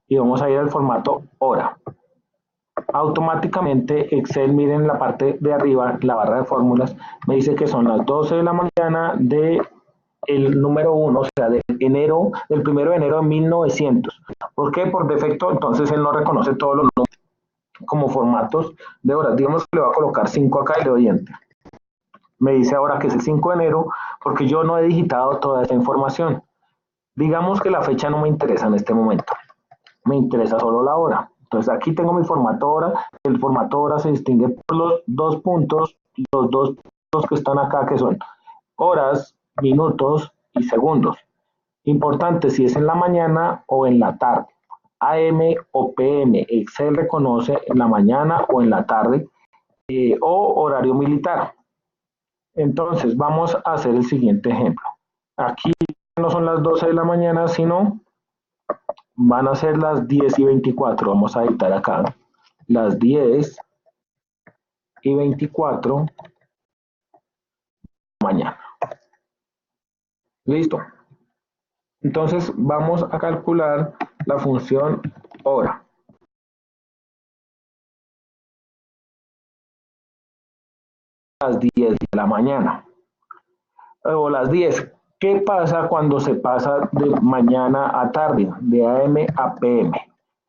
y vamos a ir al formato hora. Automáticamente Excel, miren la parte de arriba, la barra de fórmulas, me dice que son las 12 de la mañana de el número 1, o sea, del 1 de enero de 1900. ¿Por qué? Por defecto, entonces él no reconoce todos los números como formatos de horas. Digamos que le voy a colocar 5 acá y le doy Enter. Me dice ahora que es el 5 de enero porque yo no he digitado toda esta información. Digamos que la fecha no me interesa en este momento. Me interesa solo la hora. Entonces aquí tengo mi formato hora. El formato hora se distingue por los dos puntos que están acá, que son horas, minutos y segundos. Importante si es en la mañana o en la tarde. AM o PM. Excel reconoce en la mañana o en la tarde o horario militar. Entonces vamos a hacer el siguiente ejemplo. Aquí no son las 12 de la mañana, sino van a ser las 10:24. Vamos a editar acá. Las 10:24 mañana. Listo. Entonces vamos a calcular la función hora. Las 10 de la mañana. O las 10. ¿Qué pasa cuando se pasa de mañana a tarde? De AM a PM.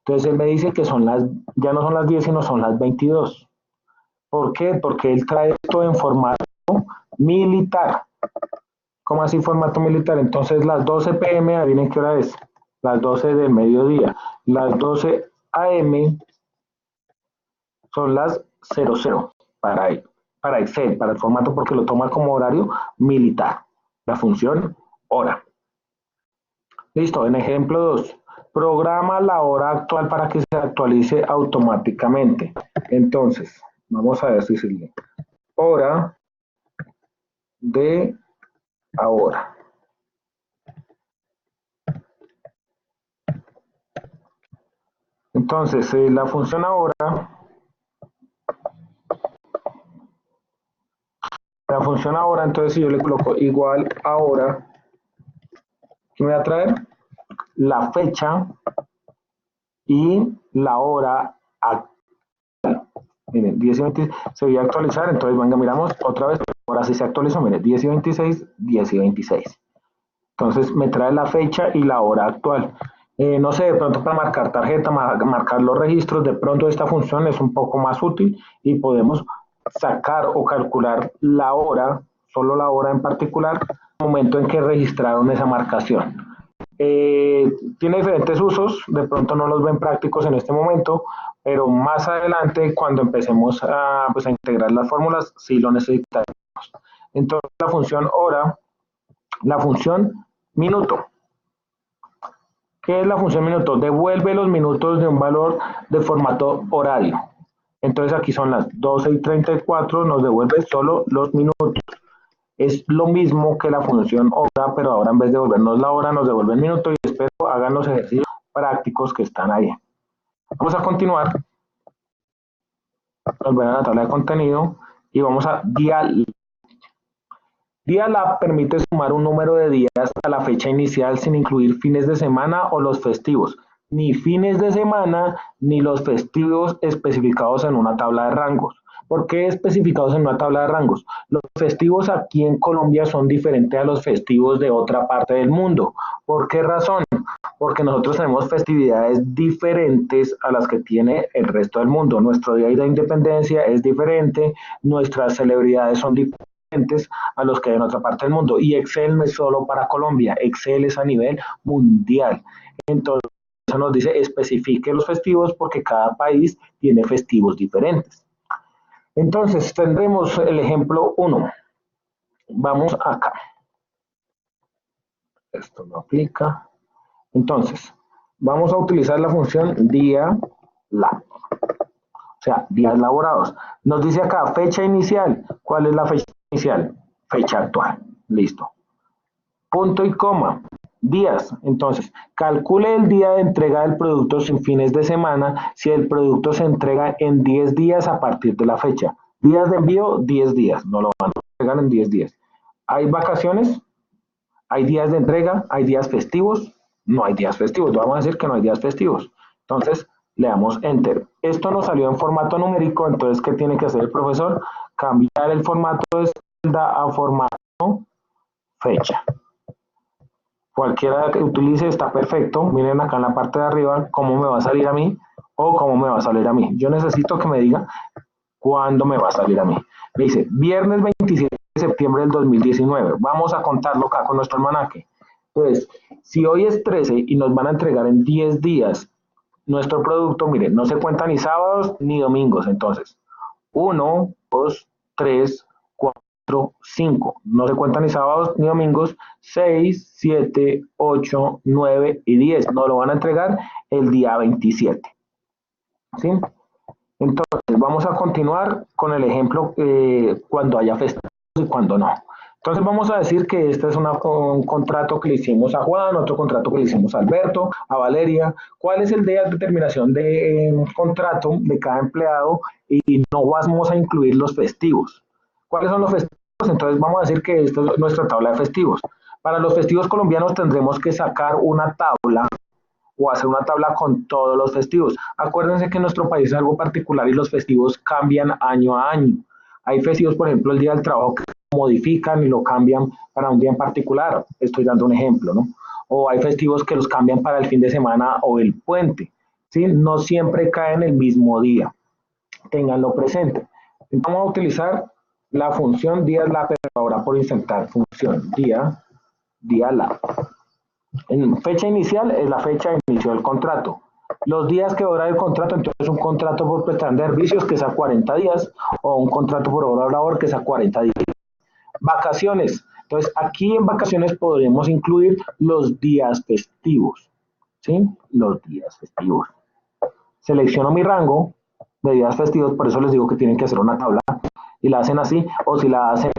Entonces él me dice que ya no son las 10, sino son las 22. ¿Por qué? Porque él trae esto en formato militar. ¿Cómo así formato militar? Entonces las 12 p.m., adivinen qué hora es. Las 12 del mediodía. Las 12 a.m. son las 00 para Excel, para el formato, porque lo toma como horario militar. La función hora. Listo, en ejemplo 2. Programa la hora actual para que se actualice automáticamente. Entonces, vamos a decirle hora de ahora. Entonces, la función ahora, entonces si yo le coloco igual ahora, ¿qué me va a traer? La fecha y la hora actual. Miren, 10 y 20 se voy a actualizar, entonces venga, miramos otra vez, ahora sí se actualizó, miren, 10 y 26, 10 y 26. Entonces me trae la fecha y la hora actual. No sé, de pronto para marcar tarjeta, marcar los registros, de pronto esta función es un poco más útil y podemos sacar o calcular la hora, solo la hora en particular, el momento en que registraron esa marcación. Tiene diferentes usos, de pronto no los ven prácticos en este momento, pero más adelante cuando empecemos a integrar las fórmulas, sí lo necesitaremos. Entonces la función hora, la función minuto. ¿Qué es la función minuto? Devuelve los minutos de un valor de formato horario. Entonces aquí son las 12 y 34, nos devuelve solo los minutos. Es lo mismo que la función hora, pero ahora en vez de devolvernos la hora, nos devuelve el minuto y espero hagan los ejercicios prácticos que están ahí. Vamos a continuar. Nos ven a la tabla de contenido y vamos a dial. DIALab permite sumar un número de días a la fecha inicial sin incluir fines de semana o los festivos, ni fines de semana ni los festivos especificados en una tabla de rangos. ¿Por qué especificados en una tabla de rangos? Los festivos aquí en Colombia son diferentes a los festivos de otra parte del mundo. ¿Por qué razón? Porque nosotros tenemos festividades diferentes a las que tiene el resto del mundo. Nuestro Día de la Independencia es diferente, nuestras celebridades son diferentes a los que hay en otra parte del mundo. Y Excel no es solo para Colombia, Excel es a nivel mundial. Entonces nos dice especifique los festivos porque cada país tiene festivos diferentes. Entonces tendremos el ejemplo 1. Vamos acá. Esto no aplica. Entonces, vamos a utilizar la función día lab. O sea, días laborados. Nos dice acá fecha inicial. ¿Cuál es la fecha inicial? Fecha actual. Listo. Punto y coma. Días. Entonces, calcule el día de entrega del producto sin fines de semana si el producto se entrega en 10 días a partir de la fecha. Días de envío, 10 días. No lo van a entregar en 10 días. ¿Hay vacaciones? ¿Hay días de entrega? ¿Hay días festivos? No hay días festivos. Vamos a decir que no hay días festivos. Entonces, le damos Enter. Esto nos salió en formato numérico, entonces, ¿qué tiene que hacer el profesor? Cambiar el formato de celda a formato fecha. Cualquiera que utilice está perfecto. Miren acá en la parte de arriba cómo me va a salir a mí o cómo me va a salir a mí. Yo necesito que me diga cuándo me va a salir a mí. Me dice, viernes 27 de septiembre del 2019. Vamos a contarlo acá con nuestro almanaque. Entonces, si hoy es 13 y nos van a entregar en 10 días nuestro producto, miren, no se cuentan ni sábados ni domingos. Entonces, 1, 2, 3, 4, 5. No se cuentan ni sábados ni domingos. 6, 7, 8, 9 y 10. Nos lo van a entregar el día 27. ¿Sí? Entonces, vamos a continuar con el ejemplo cuando haya festivos y cuando no. Entonces, vamos a decir que este es un contrato que le hicimos a Juan, otro contrato que le hicimos a Alberto, a Valeria. ¿Cuál es el día de determinación de contrato de cada empleado? Y no vamos a incluir los festivos. ¿Cuáles son los festivos? Entonces, vamos a decir que esta es nuestra tabla de festivos. Para los festivos colombianos tendremos que sacar una tabla o hacer una tabla con todos los festivos. Acuérdense que en nuestro país es algo particular y los festivos cambian año a año. Hay festivos, por ejemplo, el Día del Trabajo que modifican y lo cambian para un día en particular. Estoy dando un ejemplo, ¿no? O hay festivos que los cambian para el fin de semana o el puente. ¿sí? No siempre cae en el mismo día. Ténganlo presente. Vamos a utilizar la función día la, pero ahora por insertar función día la. En fecha inicial es la fecha de inicio del contrato. Los días que dura el contrato, entonces un contrato por prestación de servicios que es a 40 días o un contrato por obra o labor que es a 40 días. Vacaciones. Entonces aquí en vacaciones podremos incluir los días festivos. ¿Sí? Los días festivos. Selecciono mi rango de días festivos, por eso les digo que tienen que hacer una tabla y la hacen así, o si la hacen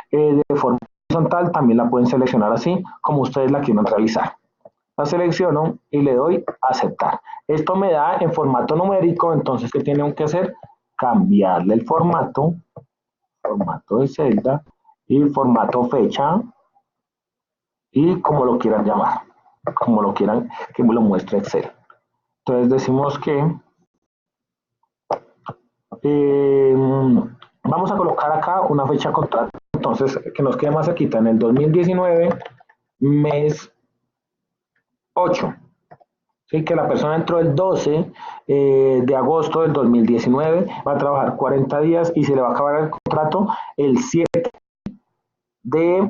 de forma horizontal, también la pueden seleccionar así, como ustedes la quieran realizar. La selecciono y le doy aceptar. Esto me da en formato numérico, entonces ¿qué tienen que hacer? Cambiarle el formato de celda y formato fecha y como lo quieran llamar, como lo quieran que me lo muestre Excel. Entonces decimos que vamos a colocar acá una fecha contrato, entonces que nos quede más cerquita en el 2019, mes 8. ¿Sí? Que la persona entró el 12 de agosto del 2019, va a trabajar 40 días y se le va a acabar el contrato el 7 de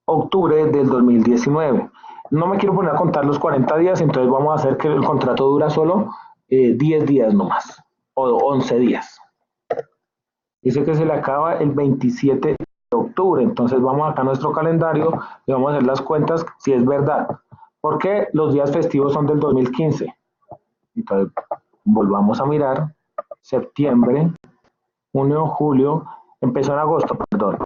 octubre del 2019. No me quiero poner a contar los 40 días, entonces vamos a hacer que el contrato dura solo 10 días nomás, o 11 días. Dice que se le acaba el 27 de octubre, entonces vamos acá a nuestro calendario y vamos a hacer las cuentas si es verdad. Porque los días festivos son del 2015. Entonces, volvamos a mirar. Septiembre, junio, julio, empezó en agosto, perdón.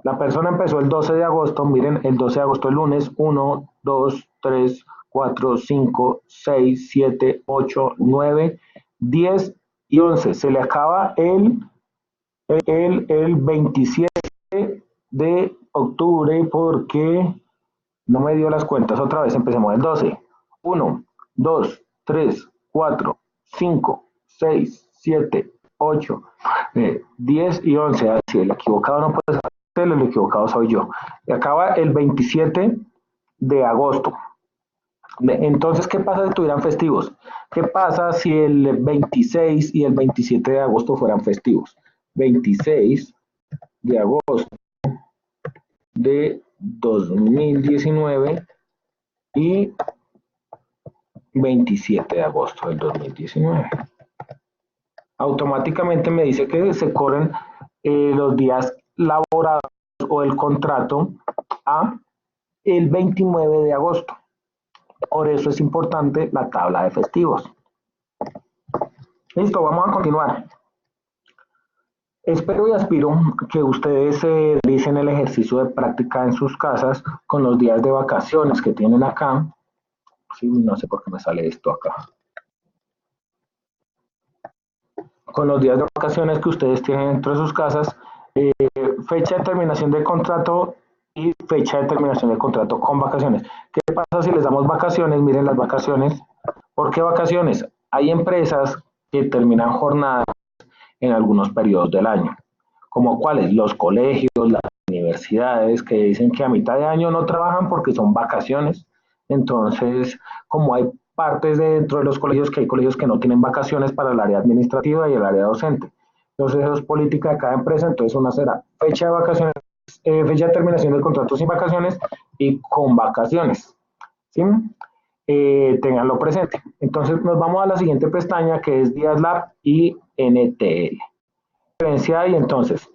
La persona empezó el 12 de agosto, miren, el 12 de agosto el lunes, 1, 2, 3, 4, 5, 6, 7, 8, 9, 10 y 11. Se le acaba el 27 de octubre porque no me dio las cuentas otra vez, empecemos el 12. 1, 2, 3, 4, 5, 6, 7, 8, 10 y 11. Así, el equivocado no puede ser, el equivocado soy yo. Y acaba el 27 de agosto. Entonces, ¿qué pasa si tuvieran festivos? ¿Qué pasa si el 26 y el 27 de agosto fueran festivos? 26 de agosto de 2019 y 27 de agosto del 2019. Automáticamente me dice que se corren los días laborados o el contrato a el 29 de agosto. Por eso es importante la tabla de festivos. Listo, vamos a continuar. Espero y aspiro que ustedes realicen el ejercicio de práctica en sus casas con los días de vacaciones que tienen acá. Sí, no sé por qué me sale esto acá. Con los días de vacaciones que ustedes tienen dentro de sus casas, fecha de terminación del contrato y fecha de terminación del contrato con vacaciones. ¿Qué pasa si les damos vacaciones? Miren las vacaciones. ¿Por qué vacaciones? Hay empresas que terminan jornadas en algunos periodos del año, como cuáles, los colegios, las universidades, que dicen que a mitad de año no trabajan porque son vacaciones. Entonces, como hay partes dentro de los colegios que hay colegios que no tienen vacaciones para el área administrativa y el área docente. Entonces, eso es política de cada empresa, entonces una será fecha de vacaciones, fecha de terminación del contrato sin vacaciones y con vacaciones. ¿Sí? Ténganlo presente. Entonces nos vamos a la siguiente pestaña que es Días Lab y NTL. Y entonces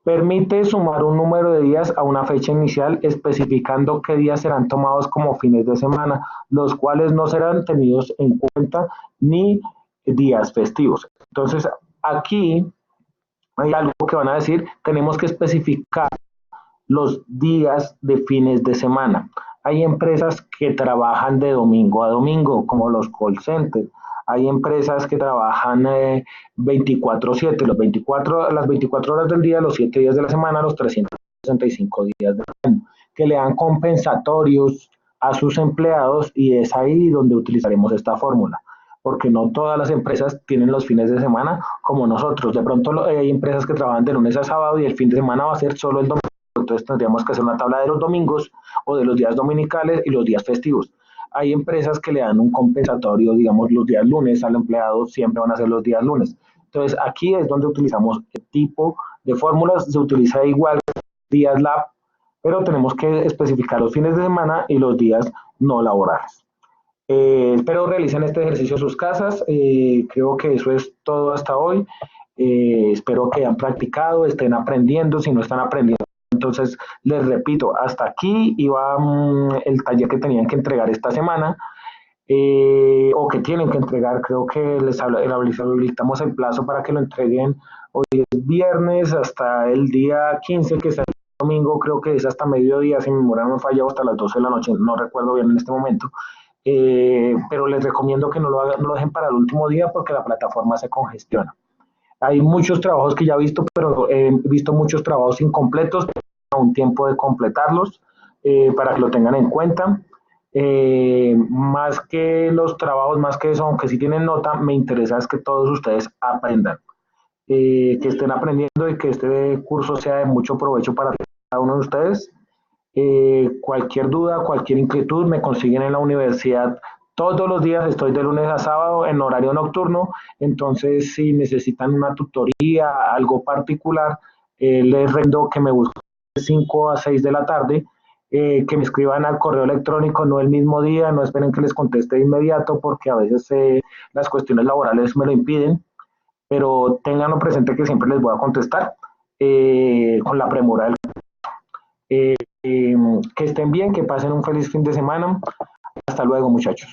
permite sumar un número de días a una fecha inicial especificando qué días serán tomados como fines de semana, los cuales no serán tenidos en cuenta ni días festivos. Entonces aquí hay algo que van a decir, tenemos que especificar los días de fines de semana. Hay empresas que trabajan de domingo a domingo, como los call centers. Hay empresas que trabajan 24/7, las 24 horas del día, los 7 días de la semana, los 365 días del año, que le dan compensatorios a sus empleados y es ahí donde utilizaremos esta fórmula, porque no todas las empresas tienen los fines de semana como nosotros. De pronto hay empresas que trabajan de lunes a sábado y el fin de semana va a ser solo el domingo. Entonces tendríamos que hacer una tabla de los domingos o de los días dominicales y los días festivos. hay empresas que le dan un compensatorio, digamos, los días lunes al empleado, siempre van a ser los días lunes. Entonces, aquí es donde utilizamos el tipo de fórmulas, se utiliza igual días lab, pero tenemos que especificar los fines de semana y los días no laborales. Espero realicen este ejercicio en sus casas. Creo que eso es todo hasta hoy. Espero que hayan practicado, estén aprendiendo. Si no están aprendiendo, entonces les repito, hasta aquí iba el taller que tenían que entregar esta semana. O que tienen que entregar. Creo que les habilitamos el plazo para que lo entreguen hoy es viernes hasta el día 15, que es el domingo, creo que es hasta mediodía, si mi memoria no falla, hasta las 12 de la noche, no recuerdo bien en este momento. Pero les recomiendo que no lo dejen para el último día porque la plataforma se congestiona. Hay muchos trabajos que ya he visto, pero he visto muchos trabajos incompletos, a un tiempo de completarlos, para que lo tengan en cuenta. Más que los trabajos, más que eso, aunque sí tienen nota, me interesa es que todos ustedes aprendan, que estén aprendiendo y que este curso sea de mucho provecho para cada uno de ustedes. Cualquier duda, cualquier inquietud, me consiguen en la universidad todos los días, estoy de lunes a sábado en horario nocturno, entonces si necesitan una tutoría, algo particular, les rendo que me busquen de 5 a 6 de la tarde, que me escriban al correo electrónico, no el mismo día, no esperen que les conteste de inmediato porque a veces las cuestiones laborales me lo impiden, pero tenganlo presente que siempre les voy a contestar con la premura del que estén bien, que pasen un feliz fin de semana. Hasta luego, muchachos.